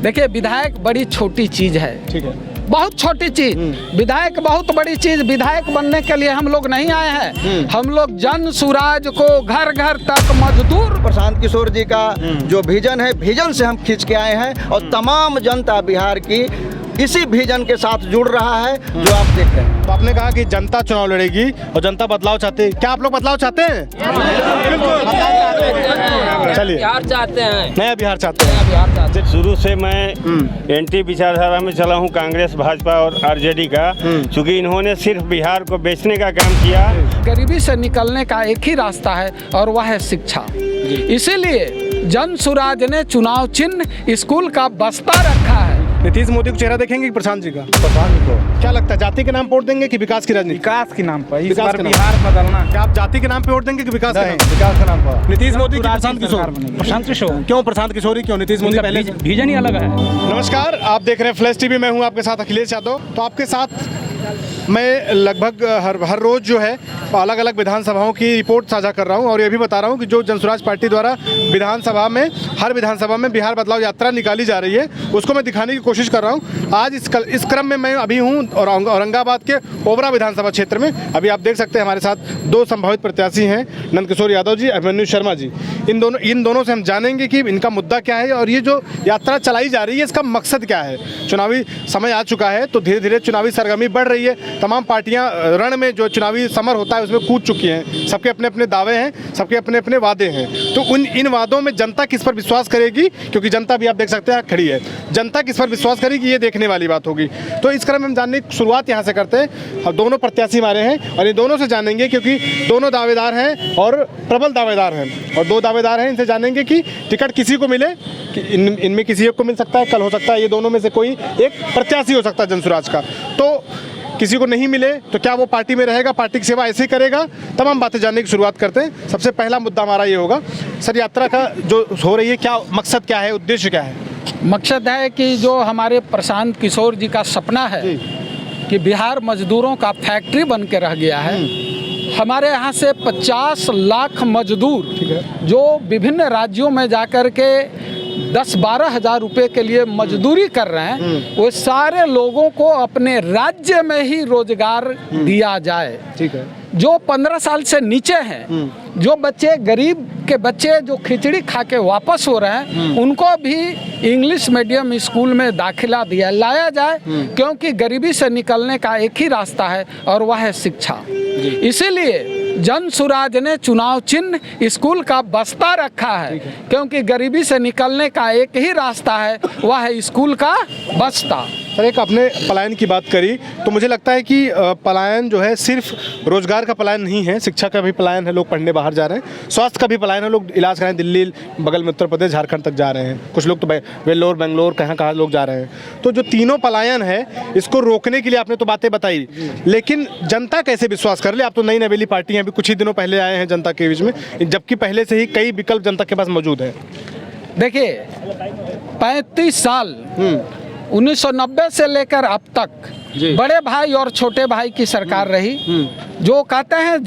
देखिए, विधायक बड़ी छोटी चीज़ है, ठीक है, बहुत छोटी चीज। विधायक बहुत बड़ी चीज। विधायक बनने के लिए हम लोग नहीं आए हैं, हम लोग जन सुराज को घर घर तक मजदूर। प्रशांत किशोर जी का जो विजन है, विजन से हम खींच के आए हैं और तमाम जनता बिहार की इसी विजन के साथ जुड़ रहा है जो आप देख रहे हैं। तो आपने कहा कि जनता चुनाव लड़ेगी और जनता बदलाव चाहती है। क्या आप लोग बदलाव चाहते हैं? चलिए, बिहार चाहते हैं, नया बिहार चाहते हैं। बिहार चाहते हैं। शुरू से मैं एंटी विचारधारा में चला हूँ, कांग्रेस, भाजपा और आरजेडी का, क्योंकि इन्होंने सिर्फ बिहार को बेचने का काम किया। गरीबी से निकलने का एक ही रास्ता है और वह है शिक्षा। इसीलिए जन सुराज ने चुनाव चिन्ह स्कूल का बस्ता रखा है। नीतीश मोदी को चेहरा देखेंगे कि प्रशांत जी का? प्रशांत जी को। क्या लगता है, जाति के नाम पे वोट देंगे कि विकास की राजनीति? विकास के नाम पर इस विकास बार के नाम। बिहार बदलना। क्या आप जाति के नाम पे वोट देंगे कि विकास के नहीं, नाम? विकास के नाम पर। नीतीश मोदी की प्रशांत किशोर? प्रशांत किशोर। क्यों प्रशांत किशोर, क्यों नीतीश मोदी पहले? विजन ही अलग है। नमस्कार, आप देख रहे हैं फ्लैश टीवी। मैं हूं आपके साथ अखिलेश यादव। तो आपके साथ मैं लगभग हर रोज़ जो है अलग अलग विधानसभाओं की रिपोर्ट साझा कर रहा हूं और ये भी बता रहा हूं कि जो जनसुराज पार्टी द्वारा हर विधानसभा में बिहार बदलाव यात्रा निकाली जा रही है, उसको मैं दिखाने की कोशिश कर रहा हूं। आज इस क्रम में मैं अभी हूं और औरंगाबाद के ओबरा विधानसभा क्षेत्र में। अभी आप देख सकते हैं हमारे साथ दो संभावित प्रत्याशी हैं, नंदकिशोर यादव जी, अभिमन्यु शर्मा जी। इन दोनों से हम जानेंगे कि इनका मुद्दा क्या है और ये जो यात्रा चलाई जा रही है इसका मकसद क्या है। चुनावी समय आ चुका है तो धीरे धीरे चुनावी सरगर्मी बढ़ रही है। तमाम पार्टियां रण में जो चुनावी समर होता है उसमें कूद चुकी हैं। सबके अपने अपने दावे हैं, सबके अपने अपने वादे हैं। तो इन वादों में जनता किस पर विश्वास करेगी, क्योंकि जनता भी आप देख सकते हैं खड़ी है, जनता किस पर विश्वास करेगी ये देखने वाली बात होगी। तो इस क्रम में हम जानने की शुरुआत यहाँ से करते हैं। अब दोनों प्रत्याशी हमारे हैं और इन दोनों से जानेंगे, क्योंकि दोनों दावेदार हैं और प्रबल दावेदार हैं और दो दावेदार हैं। इनसे जानेंगे कि टिकट किसी को मिले, कि इनमें किसी एक को मिल सकता है, कल हो सकता है ये दोनों में से कोई एक प्रत्याशी हो सकता है जनसुराज का। तो किसी को नहीं मिले तो क्या वो पार्टी में रहेगा, पार्टी की सेवा ऐसे ही करेगा? तमाम बातें जानने की शुरुआत करते हैं। सबसे पहला मुद्दा हमारा ये होगा, सर, यात्रा का जो हो रही है, क्या मकसद क्या है, उद्देश्य क्या है? मकसद है कि जो हमारे प्रशांत किशोर जी का सपना है कि बिहार मजदूरों का फैक्ट्री बन के रह गया है। हमारे यहाँ से 50 लाख मजदूर जो विभिन्न राज्यों में जाकर के 10-12 हज़ार रुपये के लिए मजदूरी कर रहे हैं, वो सारे लोगों को अपने राज्य में ही रोजगार दिया जाए। ठीक है। जो 15 साल से नीचे हैं, जो बच्चे गरीब के बच्चे जो खिचड़ी खा के वापस हो रहे हैं, उनको भी इंग्लिश मीडियम स्कूल में दाखिला लाया जाए, क्योंकि गरीबी से निकलने का एक ही रास्ता है और वह है शिक्षा। इसीलिए जन सुराज ने चुनाव चिन्ह स्कूल का बस्ता रखा है, क्योंकि गरीबी से निकलने का एक ही रास्ता है, वह है स्कूल का बस्ता। सर, एक आपने पलायन की बात करी, तो मुझे लगता है कि पलायन जो है सिर्फ रोजगार का पलायन नहीं है, शिक्षा का भी पलायन है, लोग पढ़ने बाहर जा रहे हैं, स्वास्थ्य का भी पलायन है, लोग इलाज कराने दिल्ली, बगल में उत्तर प्रदेश, झारखंड तक जा रहे हैं, कुछ लोग तो वेल्लोर, बेंगलोर, कहाँ लोग जा रहे हैं। तो जो तीनों पलायन है, इसको रोकने के लिए आपने तो बातें बताई, लेकिन जनता कैसे विश्वास कर ले? आप तो नई नवेली पार्टी हैं, अभी कुछ ही दिनों पहले आए हैं जनता के बीच में, जबकि पहले से ही कई विकल्प जनता के पास मौजूद है। देखिए, 35 साल 1990 से लेकर अब तक बड़े भाई और छोटे भाई की सरकार रही, जो कहते हैं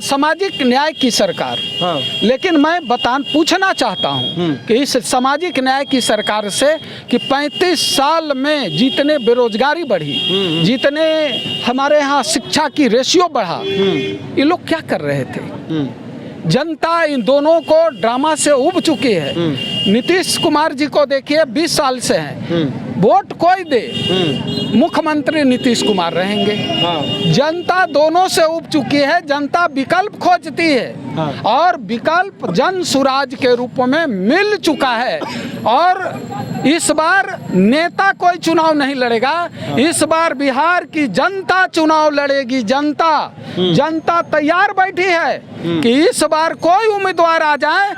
सामाजिक न्याय की सरकार। हाँ। लेकिन मैं पूछना चाहता हूं कि इस सामाजिक न्याय की सरकार से कि 35 साल में जितने बेरोजगारी बढ़ी, जितने हमारे यहाँ शिक्षा की रेशियो बढ़ा, ये लोग क्या कर रहे थे? जनता इन दोनों को ड्रामा से उब चुकी है। नीतीश कुमार जी को देखिए, 20 साल से हैं, वोट कोई दे, मुख्यमंत्री नीतीश कुमार रहेंगे। जनता दोनों से उब चुकी है, जनता विकल्प खोजती है और विकल्प जन सुराज के रूप में मिल चुका है। और इस बार नेता कोई चुनाव नहीं लड़ेगा, इस बार बिहार की जनता चुनाव लड़ेगी। जनता तैयार बैठी है कि इस बार कोई उम्मीदवार आ जाए,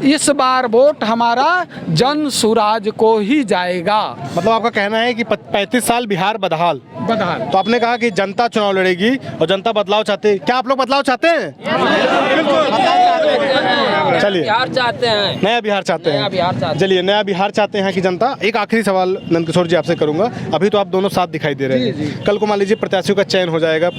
इस बार वोट हमारा जन सुराज को ही जाएगा। मतलब आपका कहना है कि 35 साल बिहार बदहाल। तो आपने कहा कि जनता चुनाव लड़ेगी और जनता बदलाव चाहते हैं। क्या आप लोग बदलाव चाहते हैं? चलिए, बिहार चाहते हैं, नया बिहार चाहते नया बिहार चाहते हैं। चलिए, नया बिहार चाहते हैं कि जनता। एक आखिरी सवाल नंदकिशोर जी आपसे करूंगा। अभी तो आप दोनों साथ दिखाई दे रहे हैं, कल को मान लीजिए प्रत्याशियों का चयन हो जाएगा,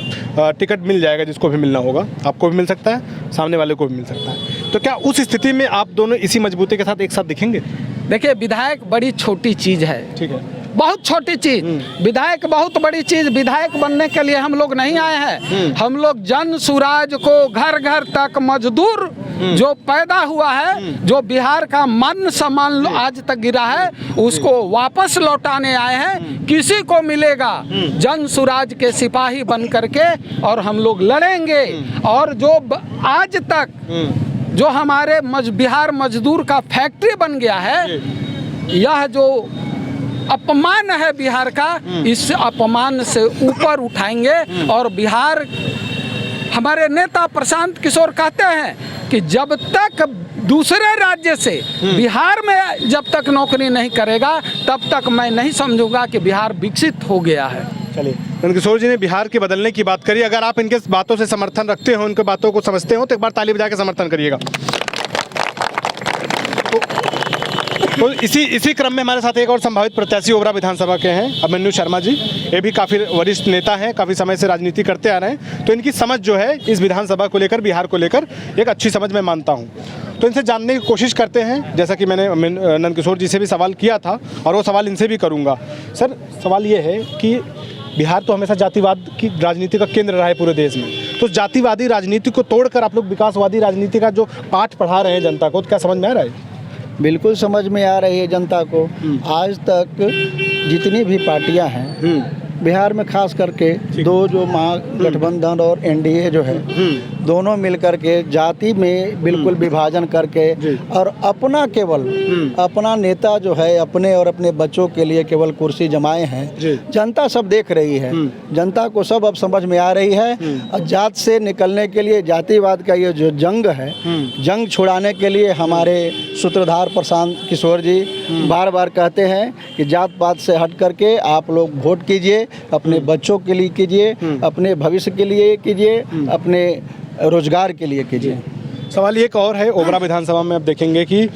टिकट मिल जाएगा, जिसको भी मिलना होगा, आपको भी मिल सकता है, सामने वाले को भी मिल सकता है। तो क्या उस स्थिति में आप दोनों इसी मजबूती के साथ एक साथ दिखेंगे? देखिए, विधायक बड़ी छोटी चीज़ है, ठीक है, बहुत छोटी चीज। विधायक बहुत बड़ी चीज। विधायक बनने के लिए हम लोग नहीं आए हैं। हम लोग जन सुराज को घर घर तक मजदूर जो पैदा हुआ है, जो बिहार का मान सम्मान आज तक गिरा है, उसको वापस लौटाने आए हैं। किसी को मिलेगा जन सुराज के सिपाही बन करके, और हम लोग लड़ेंगे। और जो आज तक जो हमारे बिहार मजदूर का फैक्ट्री बन गया है, यह जो अपमान है बिहार का, इस अपमान से ऊपर उठाएंगे। और बिहार, हमारे नेता प्रशांत किशोर कहते हैं कि जब तक दूसरे राज्य से बिहार में जब तक नौकरी नहीं करेगा, तब तक मैं नहीं समझूंगा कि बिहार विकसित हो गया है। चलिए, नंद किशोर जी ने बिहार के बदलने की बात करी। अगर आप इनके बातों से समर्थन रखते हो, उनके बातों को समझते हो, तो एक बार ताली बजा के समर्थन करिएगा। तो इसी क्रम में हमारे साथ एक और संभावित प्रत्याशी ओबरा विधानसभा के हैं अभिमन्यु शर्मा जी। ये भी काफ़ी वरिष्ठ नेता हैं, काफ़ी समय से राजनीति करते आ रहे हैं। तो इनकी समझ जो है इस विधानसभा को लेकर, बिहार को लेकर, एक अच्छी समझ मैं मानता हूँ। तो इनसे जानने की कोशिश करते हैं, जैसा कि मैंने नंद किशोर जी से भी सवाल किया था, और वो सवाल इनसे भी करूँगा। सर, सवाल ये है कि बिहार तो हमेशा जातिवाद की राजनीति का केंद्र रहा है पूरे देश में। तो जातिवादी राजनीति को तोड़कर आप लोग विकासवादी राजनीति का जो पाठ पढ़ा रहे हैं जनता को, तो क्या समझ में आ रहा है? बिल्कुल समझ में आ रही है जनता को। आज तक जितनी भी पार्टियां हैं बिहार में, खास करके दो जो महागठबंधन और एनडीए जो है, दोनों मिलकर के जाति में बिल्कुल विभाजन करके और अपना केवल अपना नेता जो है अपने और अपने बच्चों के लिए केवल कुर्सी जमाए हैं। जनता सब देख रही है, जनता को सब अब समझ में आ रही है। और जात से निकलने के लिए, जातिवाद का ये जो जंग है, जंग छुड़ाने के लिए हमारे सूत्रधार प्रशांत किशोर जी बार बार कहते हैं कि जात पात से हट करके आप लोग वोट कीजिए, अपने बच्चों के लिए कीजिए, अपने भविष्य के लिए कीजिए, अपने रोजगार के लिए कीजिए। सवाल एक और है, ओबरा विधानसभा में अब देखेंगे कि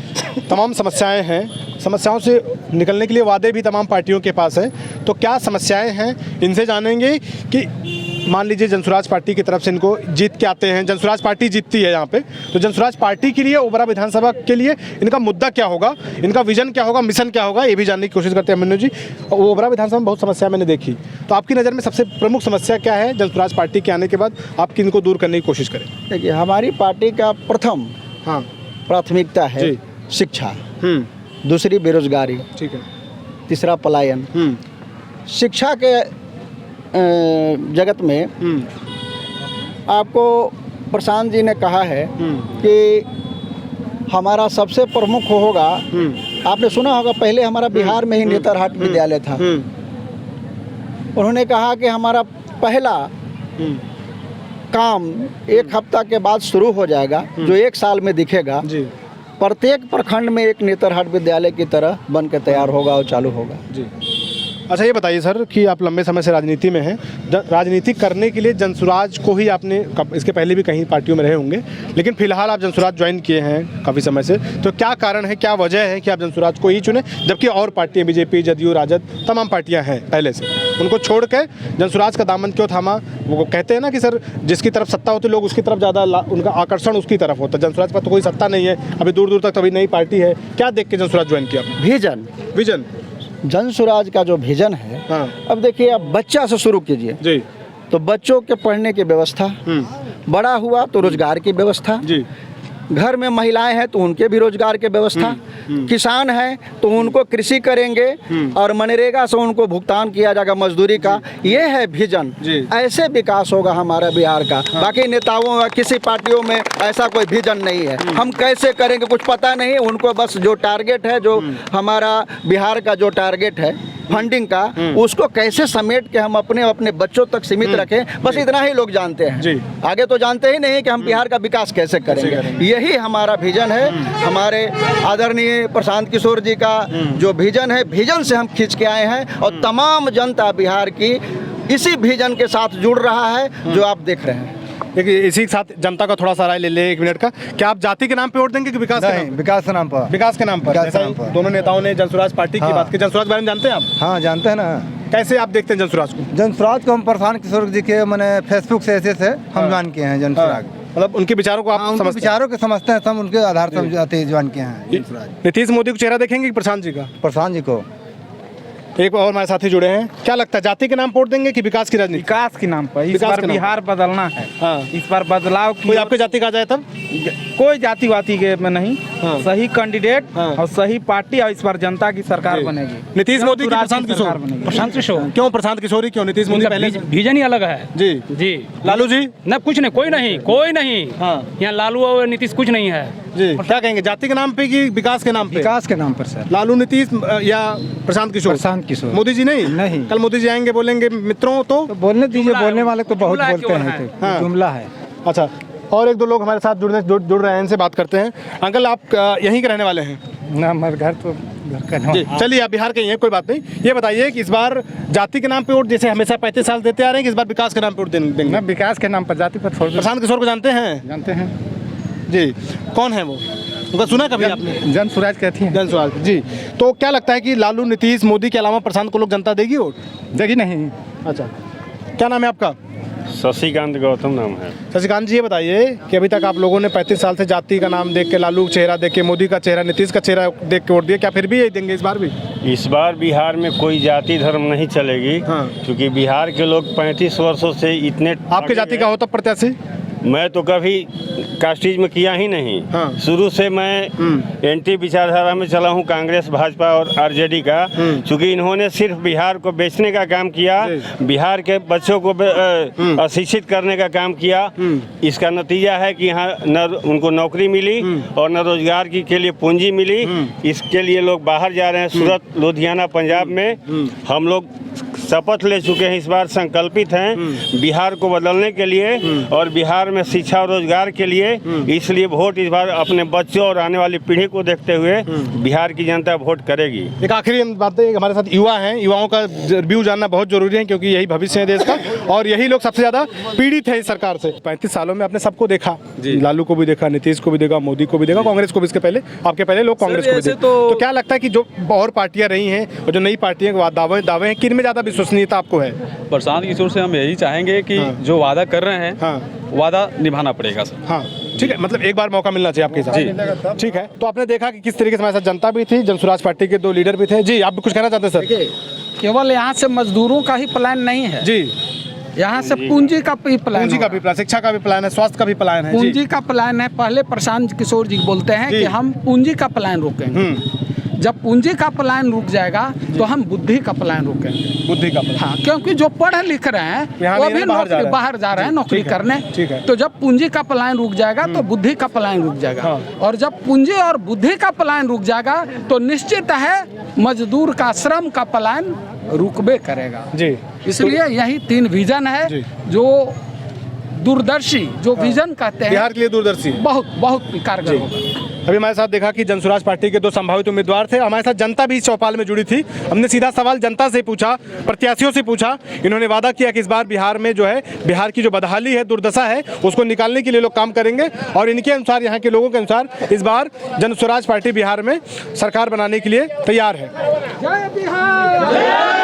तमाम समस्याएं हैं, समस्याओं से निकलने के लिए वादे भी तमाम पार्टियों के पास है। तो क्या समस्याएं हैं, इनसे जानेंगे कि मान लीजिए जनसुराज पार्टी की तरफ से इनको जीत के आते हैं, जनसुराज पार्टी जीतती है यहाँ पे, तो जनसुराज पार्टी के लिए, ओबरा विधानसभा के लिए इनका मुद्दा क्या होगा, इनका विजन क्या होगा, मिशन क्या होगा, ये भी जानने की कोशिश करते हैं अभिमन्यु जी। ओबरा विधानसभा में बहुत समस्या मैंने देखी, तो आपकी नज़र में सबसे प्रमुख समस्या क्या है जनसुराज पार्टी के आने के बाद, आप किनको दूर करने की कोशिश करें? देखिए, हमारी पार्टी का प्रथम प्राथमिकता है शिक्षा, दूसरी बेरोजगारी, ठीक है, तीसरा पलायन। शिक्षा के जगत में आपको प्रशांत जी ने कहा है कि हमारा सबसे प्रमुख होगा, आपने सुना होगा पहले हमारा बिहार में ही नेतरहाट विद्यालय था। उन्होंने कहा कि हमारा पहला काम 1 हफ्ता के बाद शुरू हो जाएगा, जो 1 साल में दिखेगा। प्रत्येक प्रखंड में एक नेतरहाट विद्यालय की तरह बन के तैयार होगा और चालू होगा। जी। अच्छा, ये बताइए सर कि आप लंबे समय से राजनीति में हैं, राजनीति करने के लिए जनसुराज को ही आपने, इसके पहले भी कहीं पार्टियों में रहे होंगे, लेकिन फिलहाल आप जनसुराज ज्वाइन किए हैं काफ़ी समय से, तो क्या कारण है, क्या वजह है कि आप जनसुराज को ही चुने, जबकि और पार्टियाँ बीजेपी, जदयू, राजद, तमाम पार्टियाँ हैं पहले से, उनको छोड़ के जनसुराज का दामन क्यों थामा? वो कहते हैं ना कि सर जिसकी तरफ सत्ता होती लोग उसकी तरफ ज़्यादा उनका आकर्षण उसकी तरफ होता है। जनसुराज पर तो कोई सत्ता नहीं है, अभी दूर दूर तक तो अभी नई पार्टी है, क्या देख के जनसुराज ज्वाइन किया? विजन जनसुराज का जो विजन है। अब देखिए, आप बच्चा से शुरू कीजिए जी, तो बच्चों के पढ़ने की व्यवस्था, बड़ा हुआ तो रोजगार की व्यवस्था जी, घर में महिलाएं हैं तो उनके भी रोजगार की व्यवस्था, किसान हैं तो उनको कृषि करेंगे और मनरेगा से उनको भुगतान किया जाएगा मजदूरी का। ये है विजन, ऐसे विकास होगा हमारा बिहार का। बाकी नेताओं या किसी पार्टियों में ऐसा कोई विजन नहीं है। हम कैसे करेंगे कुछ पता नहीं, उनको बस जो टारगेट है, जो हमारा बिहार का जो टारगेट है फंडिंग का, उसको कैसे समेट के हम अपने बच्चों तक सीमित रखें, बस इतना ही लोग जानते हैं। आगे तो जानते ही नहीं कि हम बिहार का विकास कैसे करेंगे। यही हमारा विजन है। हमारे आदरणीय प्रशांत किशोर जी का जो विजन है, विजन से हम खींच के आए हैं, और तमाम जनता बिहार की इसी विजन के साथ जुड़ रहा है जो आप देख रहे हैं। देखिए, इसी के साथ जनता का थोड़ा सा राय ले ले 1 मिनट का। क्या आप जाति के नाम पे वोट देंगे कि विकास के नाम? विकास के नाम पर। विकास के नाम पर। दोनों नेताओं ने जनसुराज पार्टी की बात की। जनसुराज के बारे में जानते हैं आप? हाँ, जानते हैं ना। कैसे आप देखते हैं जनसुराज को? जनसुराज को हम प्रशांत किशोर जी के मैंने फेसबुक से ऐसे हम ज्वाइन किए हैं जनसुराज। मतलब उनके विचारों को आप उनके समझते हैं? विचारों के समझते हैं, हम उनके आधार पर जाते जवान के हैं जंसुराज। नीतीश मोदी को चेहरा देखेंगे कि प्रशांत जी का? प्रशांत जी को। एक और हमारे साथी जुड़े हैं, क्या लगता है जाति के नाम वोट देंगे कि विकास की राजनीति? विकास के नाम पर इस विकास बार के नाम बिहार बदलना है। हाँ। इस बार बदलाव की कोई आपके जाति का आ जाए तब? कोई जाति वाती के में नहीं। हाँ। सही कैंडिडेट हाँ। और सही पार्टी, और इस बार जनता की सरकार जी। बनेगी। नीतीश मोदी की जंसुराज प्रशांत किशोर? सरकार बनेगी। प्रशांत किशोर। क्यों प्रशांत किशोर, क्यों नीतीश मोदी पहले से? विजन ही अलग है जी जी। लालू जी? न कुछ नहीं, कोई नहीं हाँ। यहाँ लालू और नीतीश कुछ नहीं है। जी क्या कहेंगे, जाति के नाम पे कि विकास के नाम पे? विकास के नाम पर सर। लालू नीतीश या प्रशांत किशोर? प्रशांत किशोर। मोदी जी नहीं? नहीं। कल मोदी जी आएंगे बोलेंगे मित्रों तो? बोलने दीजिए, बोलने वाले तो बहुत जुमला बोलते क्यों हैं, है? हाँ। तो जुमला है। अच्छा, और एक दो लोग हमारे साथ जुड़ रहे हैं, इनसे बात करते हैं। अंकल आप यहीं के रहने वाले हैं? ना हमारे घर तो घर का जी चलिए, आप बिहार के ही हैं, कोई बात नहीं। ये बताइए कि इस बार जाति के नाम पे वोट जैसे हमेशा 35 साल देते आ रहे हैं कि इस बार विकास के नाम पे वोट देंगे? ना विकास के नाम पर जाति पर छोड़ प्रशांत किशोर को जानते हैं? जानते हैं। जी कौन है वो, उनका सुना कभी आपने? जंसुराज कहती हैं। जनसवाल जी। तो क्या लगता है कि लालू नीतीश मोदी के अलावा प्रशांत को लोग जनता देगी वोट? देगी नहीं। अच्छा, क्या नाम है आपका? शशिकांत गौतम नाम है। शशिकांत जी ये बताइए कि अभी तक आप लोगों ने 35 साल से जाति का नाम देख के, लालू चेहरा देख के, मोदी का चेहरा, नीतीश का चेहरा देख के वोट दिया, क्या फिर भी यही देंगे इस बार भी? इस बार बिहार में कोई जाति धर्म नहीं चलेगी। हाँ। क्योंकि बिहार के लोग 35 वर्षों से इतने आपके जाति का हो तब प्रत्याशी? मैं तो कभी कास्टिज में किया ही नहीं। हाँ। शुरू से मैं एंटी विचारधारा में चला हूँ, कांग्रेस, भाजपा और आरजेडी का। क्योंकि इन्होंने सिर्फ बिहार को बेचने का काम किया, बिहार के बच्चों को अशिक्षित करने का काम किया। इसका नतीजा है कि यहाँ न उनको नौकरी मिली और न रोजगार के लिए पूंजी मिली। इसके लिए लोग बाहर जा रहे हैं, सूरत, लुधियाना, पंजाब में। हम लोग शपथ ले चुके हैं, इस बार संकल्पित हैं बिहार को बदलने के लिए और बिहार में शिक्षा और रोजगार के लिए। इसलिए वोट इस बार अपने बच्चों और आने वाली पीढ़ी को देखते हुए बिहार की जनता वोट करेगी। एक आखिरी बात है, हमारे साथ युवा हैं, युवाओं का रिव्यू जानना बहुत जरूरी है क्योंकि यही भविष्य है देश का और यही लोग सबसे ज्यादा पीड़ित है इस सरकार से। 35 सालों में आपने सबको देखा, लालू को भी देखा, नीतीश को भी देखा, मोदी को भी देखा, कांग्रेस को भी। इसके पहले आपके पहले लोग कांग्रेस को भी देखा। तो क्या लगता है कि जो और पार्टियां रही हैं और जो नई पार्टियों के दावे हैं, किन में ज्यादा विश्वसनीयता आपको है? प्रशांत किशोर से हम यही चाहेंगे कि जो वादा कर रहे हैं वादा निभाना पड़ेगा सर। हाँ ठीक है, मतलब एक बार मौका मिलना चाहिए आपके हिसाब से। ठीक है, तो आपने देखा कि किस तरीके से हमारे साथ जनता भी थी, जनसुराज पार्टी के 2 लीडर भी थे। जी आप भी कुछ कहना चाहते हैं सर? केवल यहाँ से मजदूरों का ही प्लान नहीं है जी, यहाँ से पूंजी का भी प्लान पूंजी का होगा। भी प्लान, शिक्षा का भी प्लान है, स्वास्थ्य का भी प्लान है। जी। पूंजी का प्लान है। पहले प्रशांत किशोर जी बोलते हैं जी। कि हम पूंजी का प्लान रोकेंगे। जब पूंजी का प्लान रुक जाएगा तो हम बुद्धि का प्लान रोकेंगे। बुद्धि का प्लान। हाँ, क्योंकि जो पढ़ लिख रहे हैं यहाँ वो नहीं भी है, बाहर जा रहे हैं नौकरी ठीक है, करने। ठीक है। तो जब पूंजी का प्लान रुक जाएगा तो बुद्धि का प्लान रुक जाएगा। हाँ। और जब पूंजी और बुद्धि का प्लान रुक जाएगा तो निश्चित है मजदूर का, श्रम का प्लान रुकबे करेगा। जी, इसलिए यही 3 विजन है जी। जो दूरदर्शी, जो विजन कहते हैं, बिहार के लिए दूरदर्शी बहुत बहुत कारगर होगा। अभी हमारे साथ देखा कि जनसुराज पार्टी के 2 संभावित उम्मीदवार थे। हमारे साथ जनता भी इस चौपाल में जुड़ी थी। हमने सीधा सवाल जनता से पूछा, प्रत्याशियों से पूछा। इन्होंने वादा किया कि इस बार बिहार में जो है, बिहार की जो बदहाली है, दुर्दशा है, उसको निकालने के लिए लोग काम करेंगे। और इनके अनुसार, यहाँ के लोगों के अनुसार, इस बार जनसुराज पार्टी बिहार में सरकार बनाने के लिए तैयार है। जय बिहार।